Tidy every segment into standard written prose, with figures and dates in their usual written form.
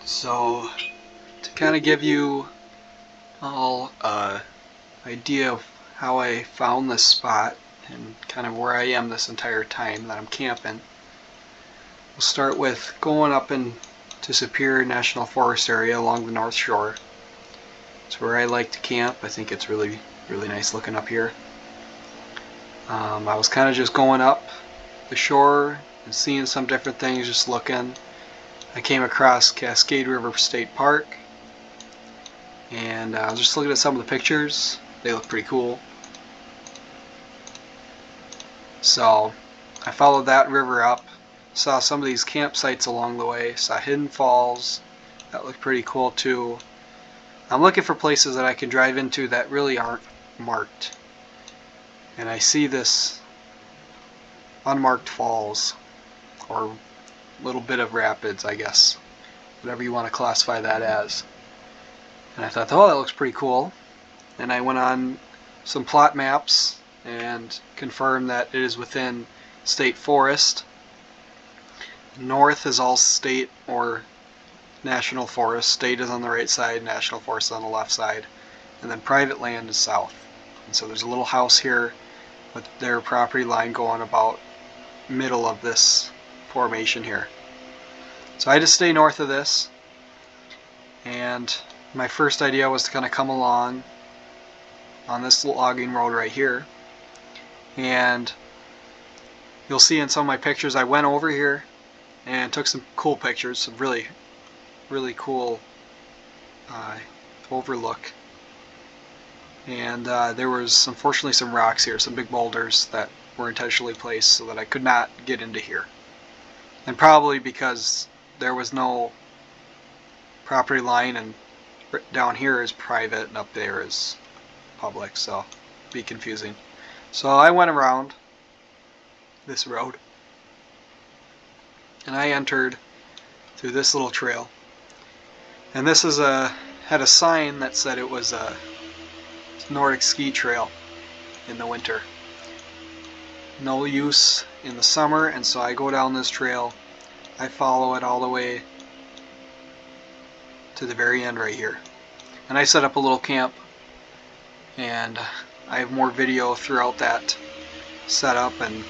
So, to kind of give you all idea of how I found this spot and kind of where I am this entire time that I'm camping, we'll start with going up into Superior National Forest area along the North Shore. It's where I like to camp. I think it's really nice looking up here. I was kind of just going up the shore and seeing some different things, just looking. I came across Cascade River State Park, and I was just looking at some of the pictures. They look pretty cool. So I followed that river up, saw some of these campsites along the way, saw hidden falls. That looked pretty cool too. I'm looking for places that I can drive into that really aren't marked. And I see this unmarked falls, or little bit of rapids, I guess, whatever you want to classify that as. And I thought, oh, that looks pretty cool. And I went on some plot maps and confirmed that it is within state forest. North is all state or national forest. State is on the right side, national forest is on the left side, and then private land is south. And so there's a little house here with their property line going about middle of this formation here. So I had to stay north of this, and my first idea was to kind of come along on this logging road right here, and you'll see in some of my pictures I went over here and took some cool pictures, some really cool overlook. And there was unfortunately some rocks here, some big boulders that were intentionally placed so that I could not get into here. And probably because there was no property line, and down here is private and up there is public, so it'd be confusing. So I went around this road and I entered through this little trail. And this is had a sign that said it was a Nordic ski trail in the winter. No use in the summer, and so I go down this trail. I follow it all the way to the very end right here. And I set up a little camp, and I have more video throughout that setup and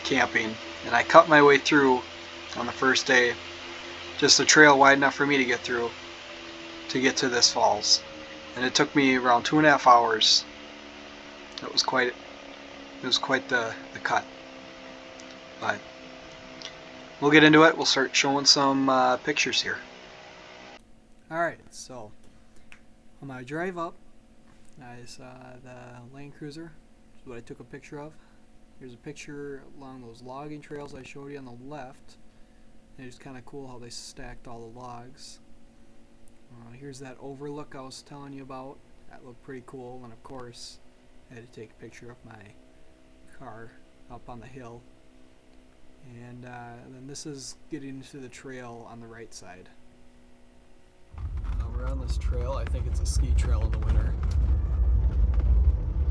camping. And I cut my way through on the first day, just a trail wide enough for me to get through to get to this falls. And it took me around 2.5 hours. It was quite the cut. But we'll get into it. We'll start showing some pictures here. Alright, so on my drive up, I saw the Land Cruiser, which is what I took a picture of. Here's a picture along those logging trails I showed you on the left. And it's kind of cool how they stacked all the logs. Here's that overlook I was telling you about. That looked pretty cool. And of course, I had to take a picture of my car up on the hill. And then this is getting into the trail on the right side. We're on this trail. I think it's a ski trail in the winter.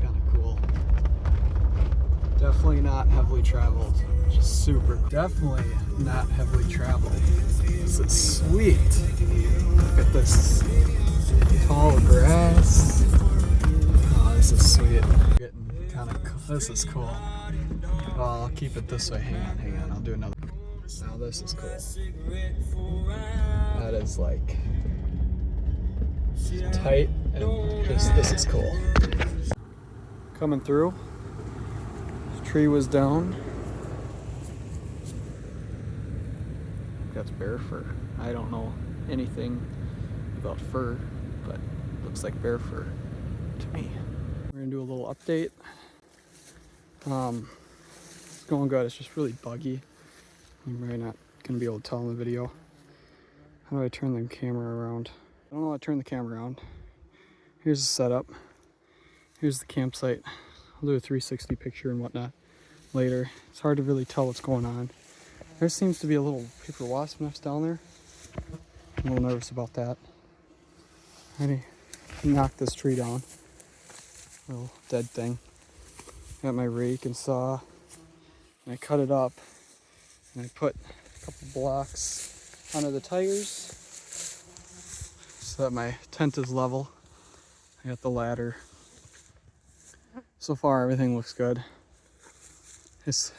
Kind of cool. Definitely not heavily traveled. Just super. Definitely not heavily traveled. This is sweet. Look at this tall grass. Oh, this is sweet. Getting kind of cool. This is cool. Well, I'll keep it this way. Hang on. I'll do another. Now this is cool. That is like tight, and this is cool. Coming through. This tree was down. That's bear fur. I don't know anything about fur, but it looks like bear fur to me. We're gonna do a little update. It's going good. It's just really buggy. I'm really not gonna be able to tell in the video. How do I turn the camera around? I don't know how to turn the camera around. Here's the setup. Here's the campsite. I'll do a 360 picture and whatnot later. It's hard to really tell what's going on. There seems to be a little paper wasp nest down there. I'm a little nervous about that. I knocked this tree down. Little dead thing. Got my rake and saw, and I cut it up, and I put a couple blocks under the tires, so that my tent is level. I got the ladder. So far everything looks good. This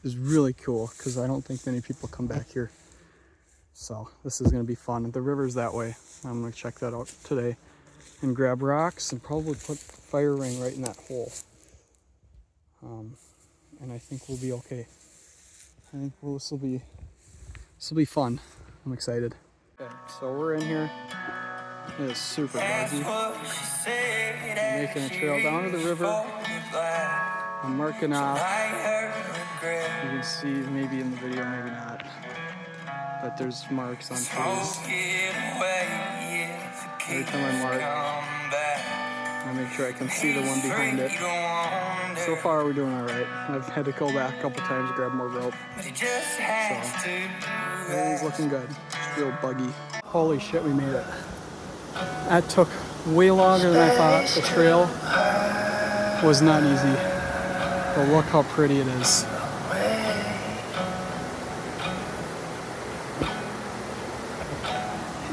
is really cool because I don't think many people come back here. So this is going to be fun. The river's that way. I'm going to check that out today and grab rocks and probably put fire ring right in that hole. And I think we'll be okay. I think this will be fun. I'm excited. Okay, so we're in here. It is super buggy. I'm making a trail down to the river. I'm marking off. You can see maybe in the video, maybe not. But there's marks on trees. Every time I mark, I make sure I can see the one behind it. So far we're doing alright. I've had to go back a couple times to grab more rope. So everything's looking good. It's real buggy. Holy shit, we made it. That took way longer than I thought. The trail was not easy. But look how pretty it is.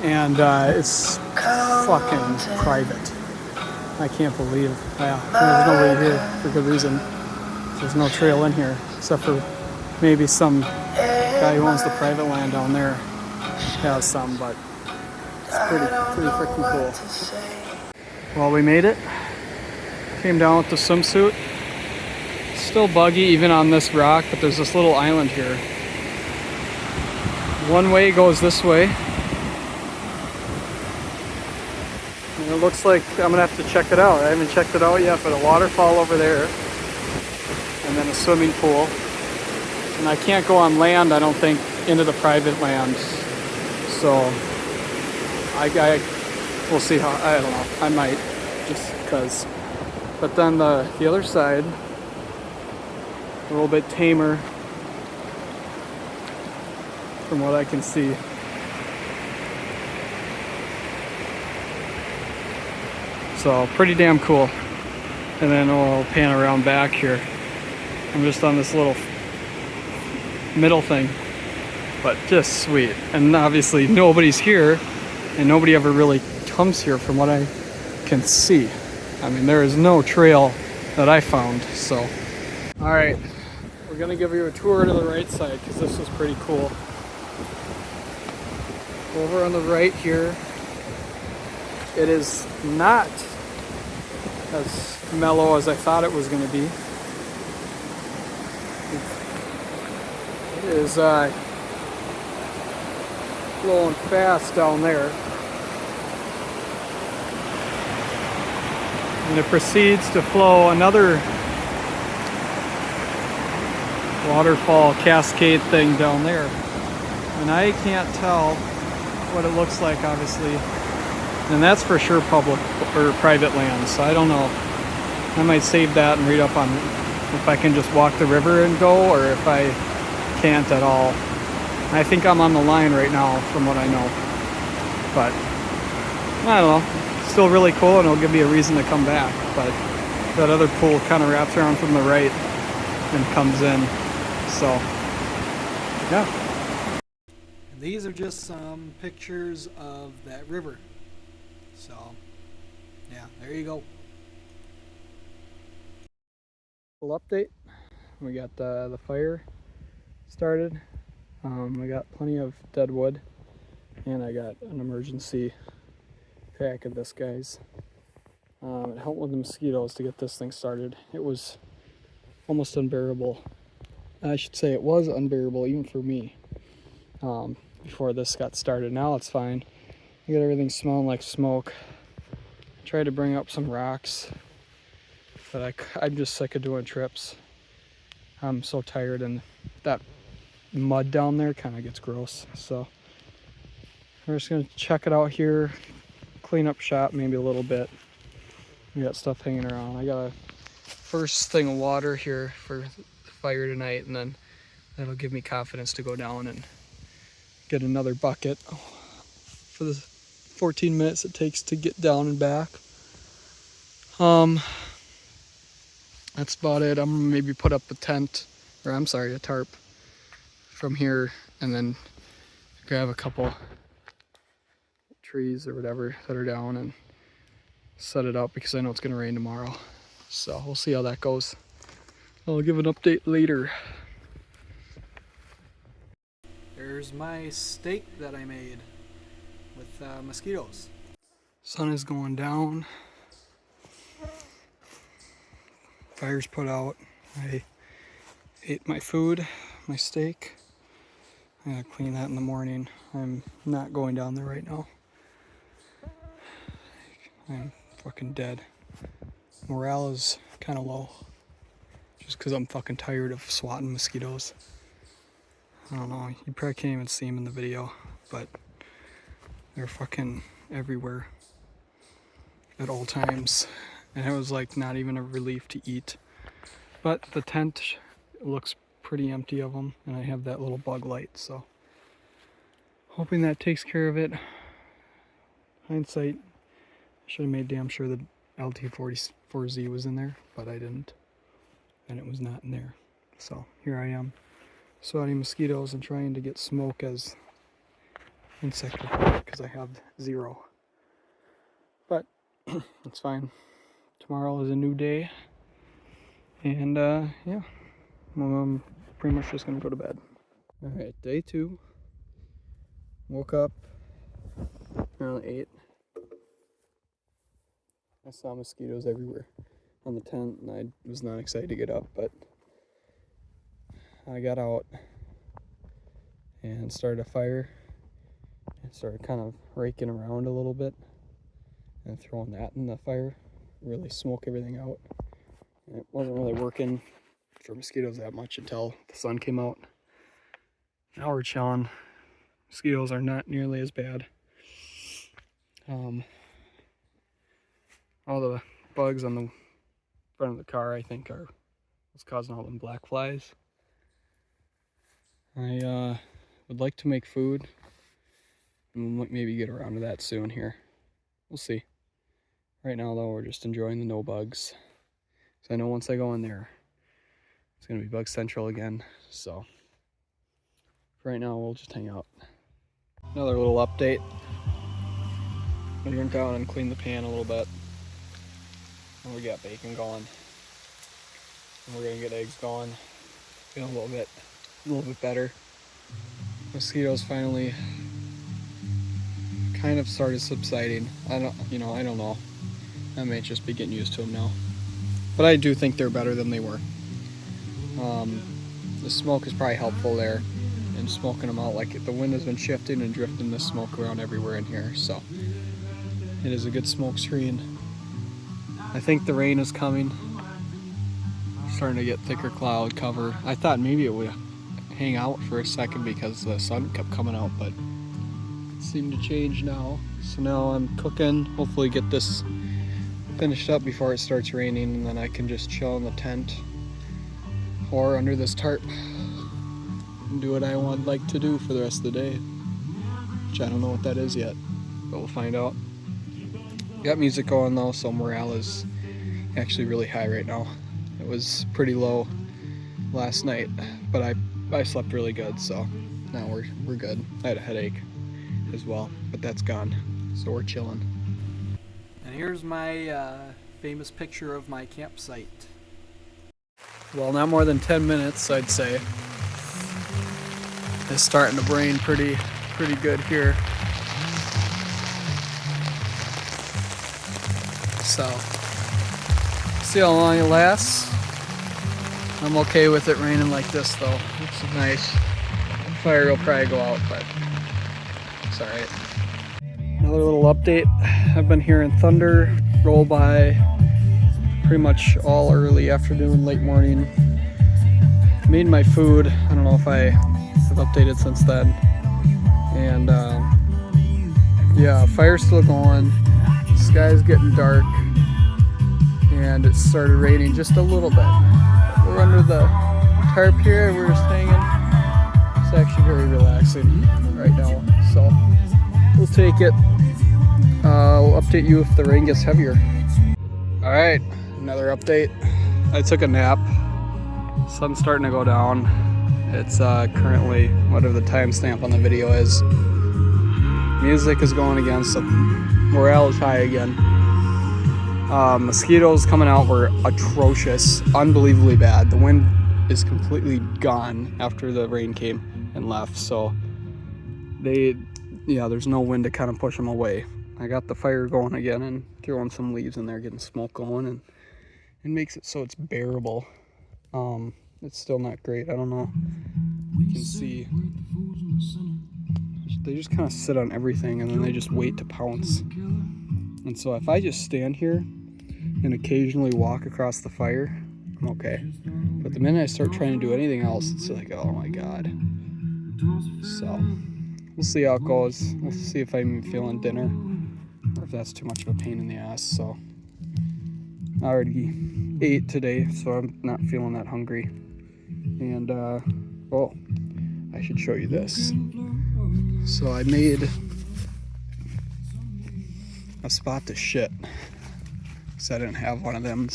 And it's fucking private. I can't believe. There's nobody here for good reason. There's no trail in here except for maybe some guy who owns the private land down there has some, but it's pretty freaking cool. Well, we made it. Came down with the swimsuit. Still buggy even on this rock, but there's this little island here. One way goes this way. And it looks like I'm gonna have to check it out. I haven't checked it out yet, but a waterfall over there. And then a swimming pool. And I can't go on land, I don't think, into the private land. So we'll see how, I don't know. I might, just because. But then the other side, a little bit tamer from what I can see. So pretty damn cool. And then I'll pan around back here. I'm just on this little middle thing, but just sweet. And obviously nobody's here, and nobody ever really comes here from what I can see. I mean, there is no trail that I found, so. All right, we're gonna give you a tour to the right side because this is pretty cool. Over on the right here, it is not as mellow as I thought it was gonna be. It is flowing fast down there. And it proceeds to flow another waterfall cascade thing down there. And I can't tell what it looks like, obviously. And that's for sure public or private land, so I don't know. I might save that and read up on if I can just walk the river and go, or if I can't at all. I think I'm on the line right now from what I know. But I don't know. Still really cool, and it'll give me a reason to come back. But that other pool kind of wraps around from the right and comes in. So yeah. And these are just some pictures of that river. So yeah, there you go. Little update. We got the fire started. We got plenty of dead wood, and I got an emergency pack of this, guys. It helped with the mosquitoes to get this thing started. It was almost unbearable. I should say it was unbearable even for me before this got started. Now it's fine. I got everything smelling like smoke. I tried to bring up some rocks, but I'm just sick of doing trips. I'm so tired, and that mud down there kind of gets gross. So we're just gonna check it out here, clean up shop maybe a little bit. We got stuff hanging around. I got a first thing of water here for the fire tonight, and then that'll give me confidence to go down and get another bucket for the 14 minutes it takes to get down and back. That's about it. I'm gonna maybe put up a tent, or I'm sorry, a tarp from here, and then grab a couple trees or whatever that are down and set it up because I know it's going to rain tomorrow. So we'll see how that goes. I'll give an update later. There's my steak that I made with mosquitoes. Sun is going down. Fire's put out. I ate my food, my steak. I gotta clean that in the morning. I'm not going down there right now. I'm fucking dead. Morale is kind of low. Just because I'm fucking tired of swatting mosquitoes. I don't know, you probably can't even see them in the video, but they're fucking everywhere at all times. And it was like not even a relief to eat. But the tent looks pretty empty of them, and I have that little bug light, so hoping that takes care of it. Hindsight, I should have made damn sure the LT44Z was in there, but I didn't, and it was not in there. So here I am, swatting mosquitoes and trying to get smoke as insect repellent because I have 0. But it's fine. Tomorrow is a new day, and yeah, I'm pretty much just gonna go to bed. All right, day 2. Woke up around 8. I saw mosquitoes everywhere on the tent, and I was not excited to get up, but I got out and started a fire and started kind of raking around a little bit and throwing that in the fire, really smoke everything out. And it wasn't really working for mosquitoes that much until the sun came out. Now we're chilling. Mosquitoes are not nearly as bad. All the bugs on the front of the car, I think, are what's causing all them black flies. I would like to make food, and we'll maybe get around to that soon here. We'll see. Right now, though, we're just enjoying the no bugs. So I know once I go in there, it's gonna be bug central again. So for right now, we'll just hang out. Another little update. I went down and cleaned the pan a little bit. And we got bacon going. And we're gonna get eggs going. Feeling a little bit better. Mosquitoes finally kind of started subsiding. I don't know. I may just be getting used to them now. But I do think they're better than they were. The smoke is probably helpful there in smoking them out. Like the wind has been shifting and drifting the smoke around everywhere in here, so it is a good smoke screen. I think the rain is coming. Starting to get thicker cloud cover. I thought maybe it would hang out for a second because the sun kept coming out, but it seemed to change now. So now I'm cooking, hopefully get this finished up before it starts raining, and then I can just chill in the tent or under this tarp and do what I would like to do for the rest of the day, which I don't know what that is yet, but we'll find out. Got music going though, so morale is actually really high right now. It was pretty low last night, but I slept really good, so now we're good. I had a headache as well, but that's gone, so we're chilling. And here's my famous picture of my campsite. Well, not more than 10 minutes, I'd say. It's starting to rain pretty good here. So, see how long it lasts. I'm okay with it raining like this though. It's nice. The fire will probably go out, but it's alright. Another little update. I've been hearing thunder roll by pretty much all early afternoon, late morning. Made my food. I don't know if I have updated since then. And yeah, fire's still going. Sky's getting dark. And it started raining just a little bit. We're under the tarp here, we're just hanging. It's actually very relaxing right now, so we'll take it. We'll update you if the rain gets heavier. Alright, another update. I took a nap. Sun's starting to go down. It's currently whatever the timestamp on the video is. Music is going again, so morale is high again. Mosquitoes coming out were atrocious, unbelievably bad. The wind is completely gone after the rain came and left, so there's no wind to kind of push them away. I got the fire going again and throwing some leaves in there, getting smoke going, and it makes it so it's bearable. It's still not great. I don't know. You can see they just kind of sit on everything and then they just wait to pounce. And so if I just stand here and occasionally walk across the fire, I'm okay. But the minute I start trying to do anything else, it's like, oh my god. So we'll see how it goes. We'll see if I'm even feeling dinner or if that's too much of a pain in the ass. So I already ate today, so I'm not feeling that hungry. And oh, I should show you this. So I made a spot to shit because I didn't have one of them,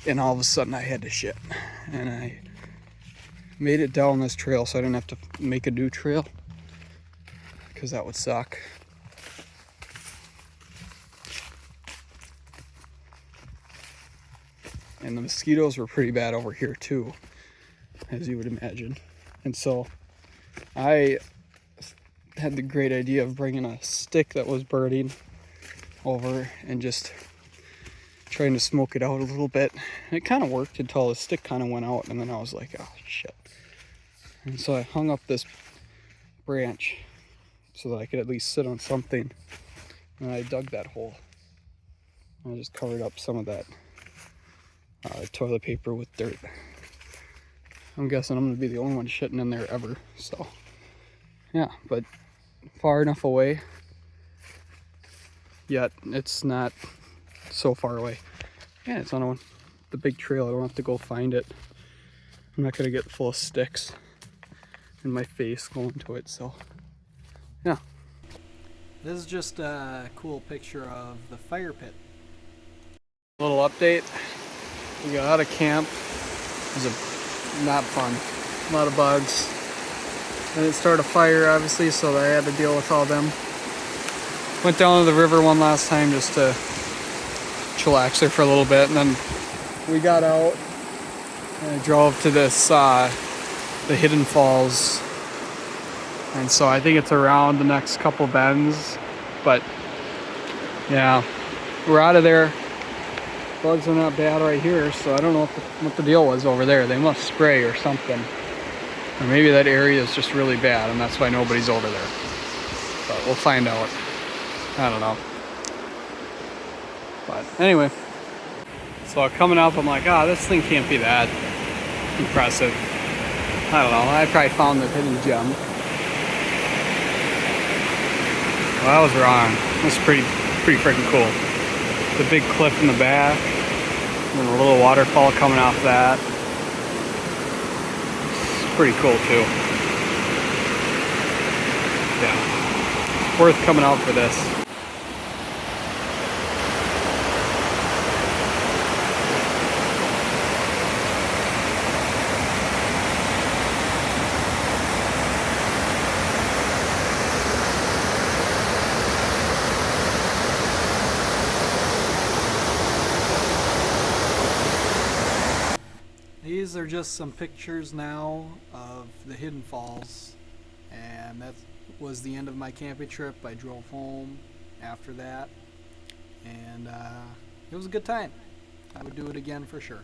and all of a sudden I had to shit, and I made it down this trail so I didn't have to make a new trail because that would suck. And the mosquitoes were pretty bad over here too, as you would imagine. And so I had the great idea of bringing a stick that was burning over and just trying to smoke it out a little bit. And it kind of worked until the stick kind of went out, and then I was like, oh shit. And so I hung up this branch so that I could at least sit on something. And I dug that hole. I just covered up some of that toilet paper with dirt. I'm guessing I'm gonna be the only one shitting in there ever, so yeah, but far enough away, yet it's not so far away. Yeah, it's on the big trail. I don't have to go find it. I'm not gonna get full of sticks in my face going to it, so yeah. This is just a cool picture of the fire pit. Little update. We got out of camp. It was not fun. A lot of bugs. I didn't start a fire, obviously, so I had to deal with all them. Went down to the river one last time just to chillax there for a little bit, and then we got out and I drove to this, the Hidden Falls. And so I think it's around the next couple bends, but yeah, we're out of there. Bugs are not bad right here, so I don't know what the deal was over there. They must spray or something. Or maybe that area is just really bad and that's why nobody's over there. But we'll find out. I don't know. But anyway, so coming up, I'm like, this thing can't be that impressive. I don't know, I probably found the hidden gem. Well, I was wrong. It's pretty freaking cool. The big cliff in the back, and then a little waterfall coming off that. It's pretty cool too. Yeah, worth coming out for this. These are just some pictures now of the Hidden Falls, and that was the end of my camping trip. I drove home after that, and it was a good time. I would do it again for sure.